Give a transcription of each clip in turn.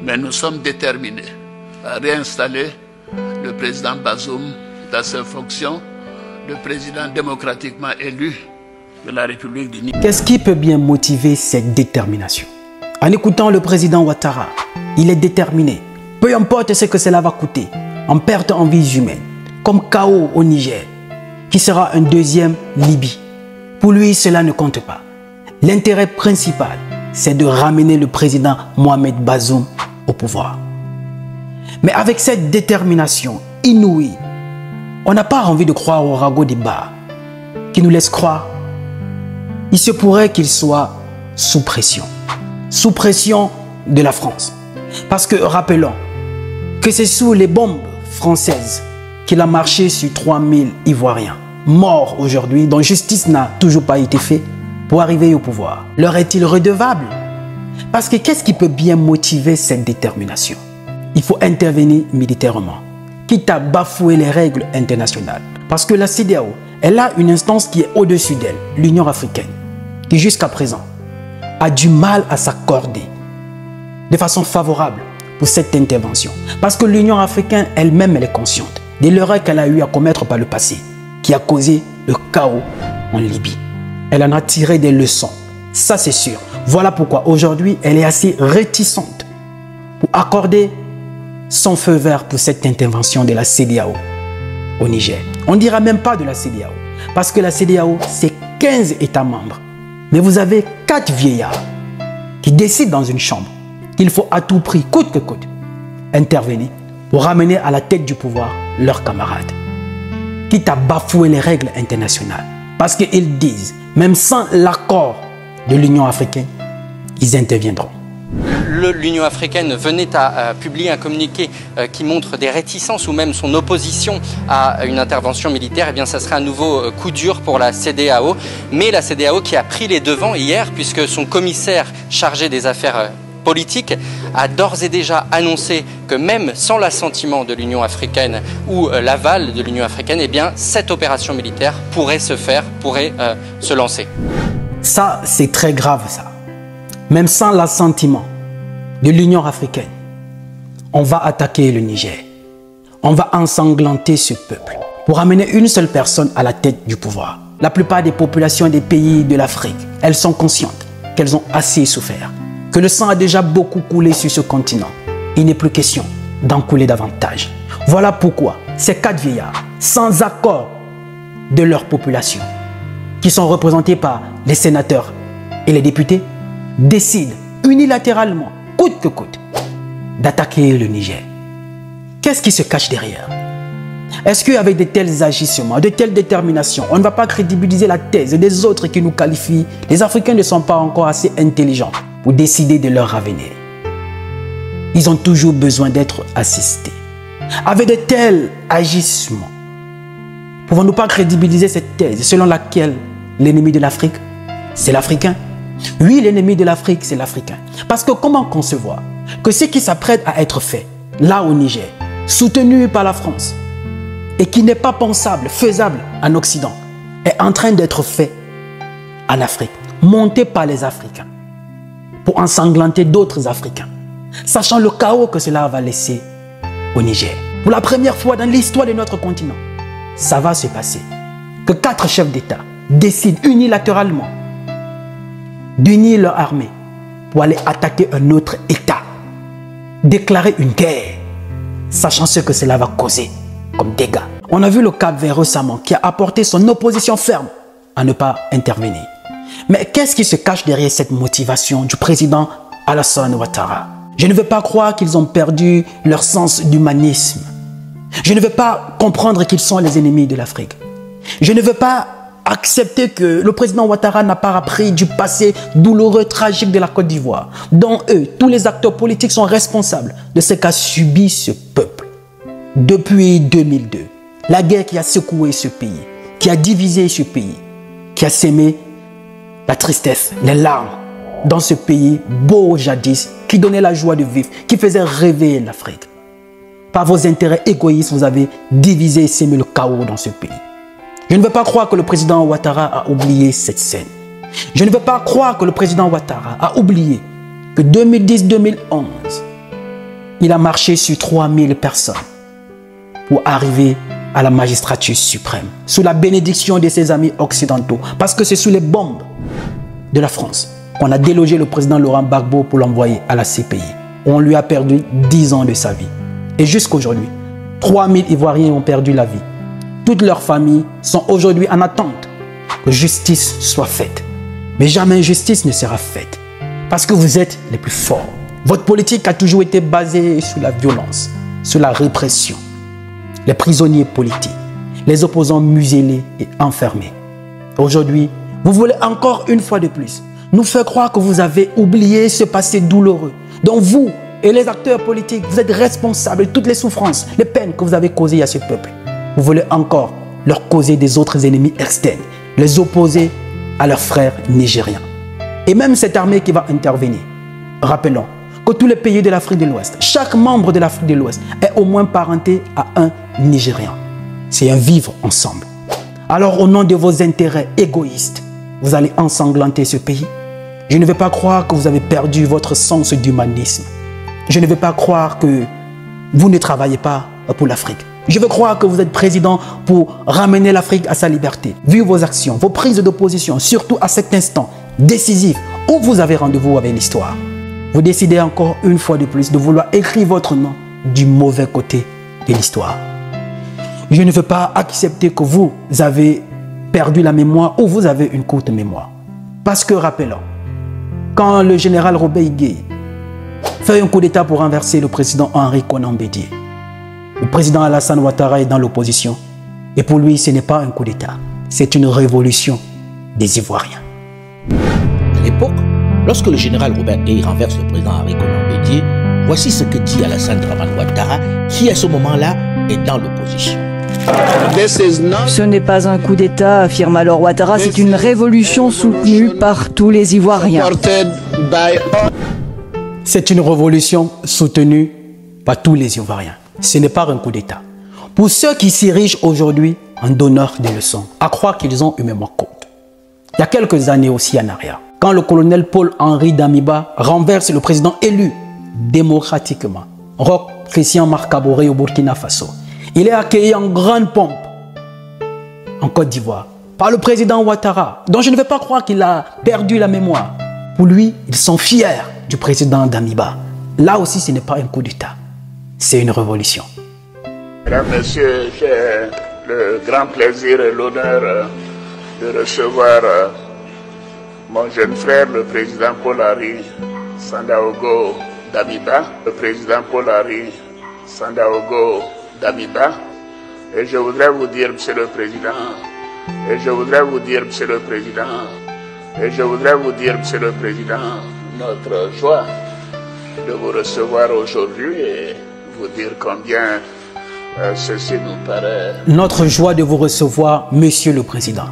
Mais nous sommes déterminés à réinstaller le président Bazoum dans ses fonctions, le président démocratiquement élu de la République du Niger. Qu'est-ce qui peut bien motiver cette détermination? En écoutant le président Ouattara, il est déterminé. Peu importe ce que cela va coûter, en perte en vies humaines, comme chaos au Niger, qui sera un deuxième Libye. Pour lui, cela ne compte pas. L'intérêt principal, c'est de ramener le président Mohamed Bazoum au pouvoir. Mais avec cette détermination inouïe, on n'a pas envie de croire au ragot des bars qui nous laisse croire. Il se pourrait qu'il soit sous pression de la France. Parce que rappelons que c'est sous les bombes françaises qu'il a marché sur 3000 Ivoiriens morts aujourd'hui, dont justice n'a toujours pas été faite pour arriver au pouvoir. Leur est-il redevable? Parce que qu'est-ce qui peut bien motiver cette détermination? Il faut intervenir militairement, quitte à bafouer les règles internationales. Parce que la CEDEAO, elle a une instance qui est au-dessus d'elle, l'Union africaine, qui jusqu'à présent a du mal à s'accorder de façon favorable pour cette intervention. Parce que l'Union africaine elle-même, elle est consciente de l'erreur qu'elle a eu à commettre par le passé, qui a causé le chaos en Libye. Elle en a tiré des leçons, ça c'est sûr. Voilà pourquoi aujourd'hui, elle est assez réticente pour accorder son feu vert pour cette intervention de la CEDEAO au Niger. On ne dira même pas de la CEDEAO, parce que la CEDEAO, c'est 15 États membres. Mais vous avez 4 vieillards qui décident dans une chambre qu'il faut à tout prix, coûte que coûte, intervenir pour ramener à la tête du pouvoir leurs camarades, quitte à bafouer les règles internationales. Parce qu'ils disent, même sans l'accord de l'Union africaine, ils interviendront. L'Union africaine venait à publier un communiqué qui montre des réticences ou même son opposition à une intervention militaire. Eh bien, ça serait un nouveau coup dur pour la CEDEAO. Mais la CEDEAO qui a pris les devants hier, puisque son commissaire chargé des affaires politique a d'ores et déjà annoncé que même sans l'assentiment de l'Union africaine ou l'aval de l'Union africaine, eh bien, cette opération militaire pourrait se faire, pourrait se lancer. Ça, c'est très grave, ça. Même sans l'assentiment de l'Union africaine, on va attaquer le Niger. On va ensanglanter ce peuple pour amener une seule personne à la tête du pouvoir. La plupart des populations des pays de l'Afrique, elles sont conscientes qu'elles ont assez souffert, que le sang a déjà beaucoup coulé sur ce continent. Il n'est plus question d'en couler davantage. Voilà pourquoi ces 4 vieillards, sans accord de leur population, qui sont représentés par les sénateurs et les députés, décident unilatéralement, coûte que coûte, d'attaquer le Niger. Qu'est-ce qui se cache derrière? Est-ce qu'avec de tels agissements, de telles déterminations, on ne va pas crédibiliser la thèse des autres qui nous qualifient? Les Africains ne sont pas encore assez intelligents pour décider de leur avenir. Ils ont toujours besoin d'être assistés. Avec de tels agissements, pouvons-nous pas crédibiliser cette thèse selon laquelle l'ennemi de l'Afrique, c'est l'Africain? Oui, l'ennemi de l'Afrique, c'est l'Africain. Parce que comment concevoir que ce qui s'apprête à être fait, là au Niger, soutenu par la France, et qui n'est pas pensable, faisable en Occident, est en train d'être fait en Afrique, monté par les Africains, pour ensanglanter d'autres Africains, sachant le chaos que cela va laisser au Niger. Pour la première fois dans l'histoire de notre continent, ça va se passer que 4 chefs d'État décident unilatéralement d'unir leur armée pour aller attaquer un autre État, déclarer une guerre, sachant ce que cela va causer comme dégâts. On a vu le Cap-Vert récemment qui a apporté son opposition ferme à ne pas intervenir. Mais qu'est-ce qui se cache derrière cette motivation du président Alassane Ouattara? Je ne veux pas croire qu'ils ont perdu leur sens d'humanisme. Je ne veux pas comprendre qu'ils sont les ennemis de l'Afrique. Je ne veux pas accepter que le président Ouattara n'a pas appris du passé douloureux, tragique de la Côte d'Ivoire, dont eux, tous les acteurs politiques sont responsables de ce qu'a subi ce peuple. Depuis 2002, la guerre qui a secoué ce pays, qui a divisé ce pays, qui a sémé la tristesse, les larmes dans ce pays beau jadis, qui donnait la joie de vivre, qui faisait rêver l'Afrique. Par vos intérêts égoïstes, vous avez divisé et sémé le chaos dans ce pays. Je ne veux pas croire que le président Ouattara a oublié cette scène. Je ne veux pas croire que le président Ouattara a oublié que 2010-2011, il a marché sur 3000 personnes pour arriver à la magistrature suprême, sous la bénédiction de ses amis occidentaux. Parce que c'est sous les bombes de la France qu'on a délogé le président Laurent Gbagbo pour l'envoyer à la CPI. On lui a perdu 10 ans de sa vie. Et jusqu'à aujourd'hui, 3000 Ivoiriens ont perdu la vie. Toutes leurs familles sont aujourd'hui en attente que justice soit faite. Mais jamais justice ne sera faite. Parce que vous êtes les plus forts. Votre politique a toujours été basée sur la violence, sur la répression. Les prisonniers politiques, les opposants muselés et enfermés. Aujourd'hui, vous voulez encore une fois de plus nous faire croire que vous avez oublié ce passé douloureux. Donc vous et les acteurs politiques, vous êtes responsables de toutes les souffrances, les peines que vous avez causées à ce peuple. Vous voulez encore leur causer des autres ennemis externes, les opposer à leurs frères nigériens. Et même cette armée qui va intervenir, rappelons que tous les pays de l'Afrique de l'Ouest, chaque membre de l'Afrique de l'Ouest est au moins parenté à un Nigérian. C'est un vivre ensemble. Alors au nom de vos intérêts égoïstes, vous allez ensanglanter ce pays. Je ne veux pas croire que vous avez perdu votre sens d'humanisme. Je ne veux pas croire que vous ne travaillez pas pour l'Afrique. Je veux croire que vous êtes président pour ramener l'Afrique à sa liberté. Vu vos actions, vos prises d'opposition, surtout à cet instant décisif où vous avez rendez-vous avec l'histoire. Vous décidez encore une fois de plus de vouloir écrire votre nom du mauvais côté de l'histoire. Je ne veux pas accepter que vous avez perdu la mémoire ou vous avez une courte mémoire. Parce que rappelons, quand le général Robert Igué fait un coup d'État pour renverser le président Henri Konan Bédié, le président Alassane Ouattara est dans l'opposition. Et pour lui, ce n'est pas un coup d'État. C'est une révolution des Ivoiriens. À l'époque, lorsque le général Robert Igué renverse le président Henri Konan Bédié, voici ce que dit Alassane Dramane Ouattara, qui à ce moment-là est dans l'opposition. Ce n'est pas un coup d'État, affirme alors Ouattara, c'est une révolution soutenue par tous les Ivoiriens. C'est une révolution soutenue par tous les Ivoiriens. Ce n'est pas un coup d'État. Pour ceux qui s'érigent aujourd'hui en donneurs de leçons, à croire qu'ils ont une mémoire courte. Il y a quelques années aussi en arrière, quand le colonel Paul-Henri Damiba renverse le président élu démocratiquement, Roch Christian Marc Kaboré au Burkina Faso, il est accueilli en grande pompe en Côte d'Ivoire par le président Ouattara, dont je ne vais pas croire qu'il a perdu la mémoire. Pour lui, ils sont fiers du président Damiba. Là aussi, ce n'est pas un coup d'État. C'est une révolution. Mesdames, Messieurs, j'ai le grand plaisir et l'honneur de recevoir mon jeune frère, le président Paul-Henri Sandaogo Damiba, le président Paul-Henri Sandaogo Damiba. Et je voudrais vous dire, Monsieur le Président, et je voudrais vous dire, Monsieur le Président, et je voudrais vous dire, Monsieur le Président, notre joie de vous recevoir aujourd'hui et vous dire combien ceci nous paraît. Notre joie de vous recevoir, Monsieur le Président.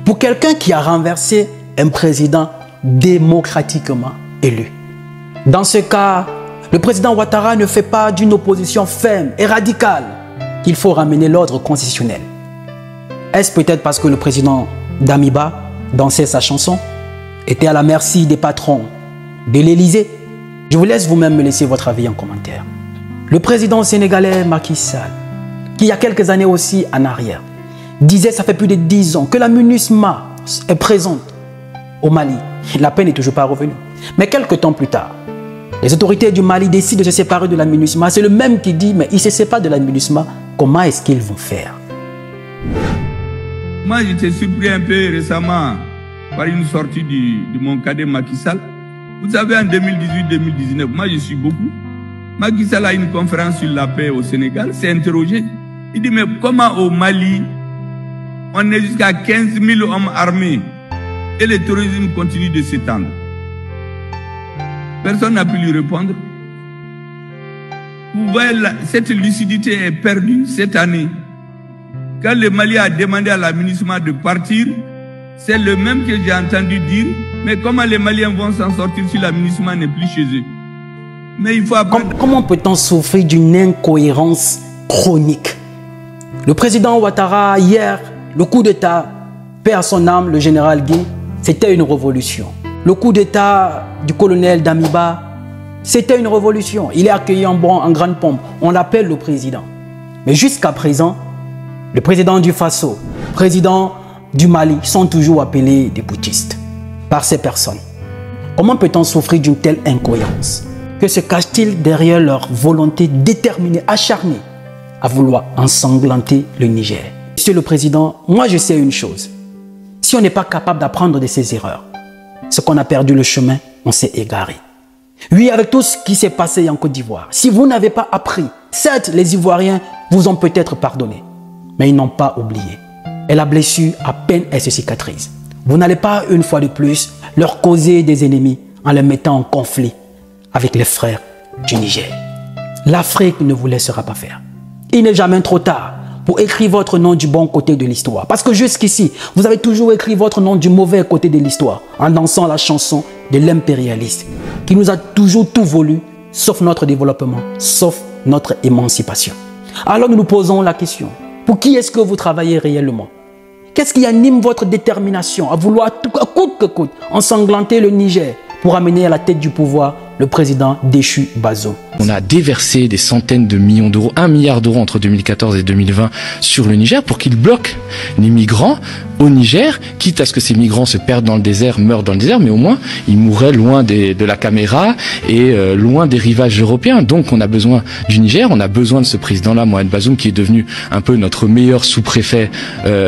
Pour quelqu'un qui a renversé un président démocratiquement élu. Dans ce cas, le président Ouattara ne fait pas d'une opposition ferme et radicale qu'il faut ramener l'ordre constitutionnel. Est-ce peut-être parce que le président Damiba dansait sa chanson, était à la merci des patrons de l'Élysée? Je vous laisse vous-même me laisser votre avis en commentaire. Le président sénégalais Macky Sall, qui il y a quelques années aussi en arrière, disait, ça fait plus de 10 ans, que la MINUSMA est présente au Mali. La paix n'est toujours pas revenue. Mais quelques temps plus tard, les autorités du Mali décident de se séparer de la MINUSMA. C'est le même qui dit, mais ils se séparent de la MINUSMA. Comment est-ce qu'ils vont faire? Moi, j'étais surpris un peu récemment par une sortie de mon cadet Macky Sall. Vous savez, en 2018-2019, moi, je suis beaucoup. Macky Sall a une conférence sur la paix au Sénégal, s'est interrogé. Il dit, mais comment au Mali, on est jusqu'à 15 000 hommes armés et le terrorisme continue de s'étendre? Personne n'a pu lui répondre. Vous voyez, cette lucidité est perdue cette année. Quand le Mali a demandé à la MINUSMA de partir, c'est le même que j'ai entendu dire, mais comment les Maliens vont s'en sortir si la MINUSMA n'est plus chez eux? Mais il faut apprendre. Comment peut-on souffrir d'une incohérence chronique? Le président Ouattara, hier, le coup d'État, paix à son âme, le général Gué, c'était une révolution. Le coup d'État du colonel Damiba, C'était une révolution. Il est accueilli en grande pompe. On l'appelle le président. Mais jusqu'à présent, le président du Faso, le président du Mali sont toujours appelés des putschistes par ces personnes. Comment peut-on souffrir d'une telle incohérence? Que se cache-t-il derrière leur volonté déterminée, acharnée à vouloir ensanglanter le Niger? Monsieur le Président, moi je sais une chose. Si on n'est pas capable d'apprendre de ses erreurs, ce qu'on a perdu le chemin, on s'est égaré. Oui, avec tout ce qui s'est passé en Côte d'Ivoire, si vous n'avez pas appris, certes, les Ivoiriens vous ont peut-être pardonné, mais ils n'ont pas oublié. Et la blessure, à peine elle se cicatrise. Vous n'allez pas, une fois de plus, leur causer des ennemis en les mettant en conflit avec les frères du Niger. L'Afrique ne vous laissera pas faire. Il n'est jamais trop tard pour écrire votre nom du bon côté de l'histoire. Parce que jusqu'ici, vous avez toujours écrit votre nom du mauvais côté de l'histoire en dansant la chanson de l'impérialiste qui nous a toujours tout voulu, sauf notre développement, sauf notre émancipation. Alors nous nous posons la question, pour qui est-ce que vous travaillez réellement? Qu'est-ce qui anime votre détermination à vouloir, à coûte que coûte, ensanglanter le Niger pour amener à la tête du pouvoir le président déchu Bazoum? On a déversé des centaines de millions d'euros, 1 milliard d'euros entre 2014 et 2020 sur le Niger pour qu'il bloque les migrants au Niger, quitte à ce que ces migrants se perdent dans le désert, meurent dans le désert, mais au moins ils mourraient loin de la caméra et loin des rivages européens. Donc on a besoin du Niger, on a besoin de ce président-là, Mohamed Bazoum, qui est devenu un peu notre meilleur sous-préfet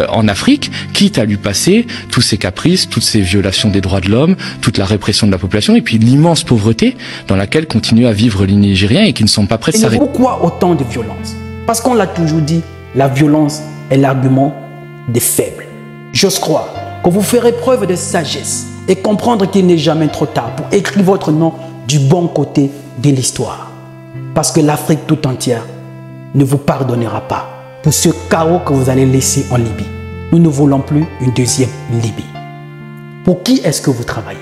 en Afrique, quitte à lui passer tous ses caprices, toutes ces violations des droits de l'homme, toute la répression de la population et puis l'immense pauvreté dans laquelle continuent à vivre les Nigériens et qui ne sont pas prêts de s'arrêter. Pourquoi autant de violence? Parce qu'on l'a toujours dit, la violence est l'argument des faibles. J'ose croire que vous ferez preuve de sagesse et comprendre qu'il n'est jamais trop tard pour écrire votre nom du bon côté de l'histoire. Parce que l'Afrique tout entière ne vous pardonnera pas pour ce chaos que vous allez laisser en Libye. Nous ne voulons plus une deuxième Libye. Pour qui est-ce que vous travaillez?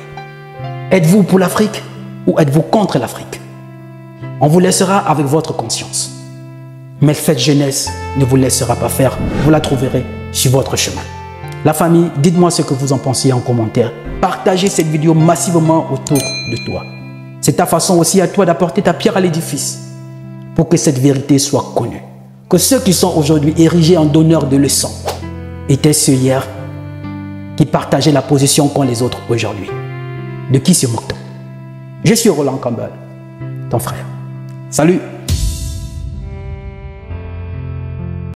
Êtes-vous pour l'Afrique ou êtes-vous contre l'Afrique? On vous laissera avec votre conscience. Mais cette jeunesse ne vous laissera pas faire. Vous la trouverez sur votre chemin. La famille, dites-moi ce que vous en pensez en commentaire. Partagez cette vidéo massivement autour de toi. C'est ta façon aussi à toi d'apporter ta pierre à l'édifice pour que cette vérité soit connue. Que ceux qui sont aujourd'hui érigés en donneurs de leçons étaient ceux hier qui partageaient la position qu'ont les autres aujourd'hui. De qui se moque-t-on? Je suis Roland Campbell, ton frère. Salut!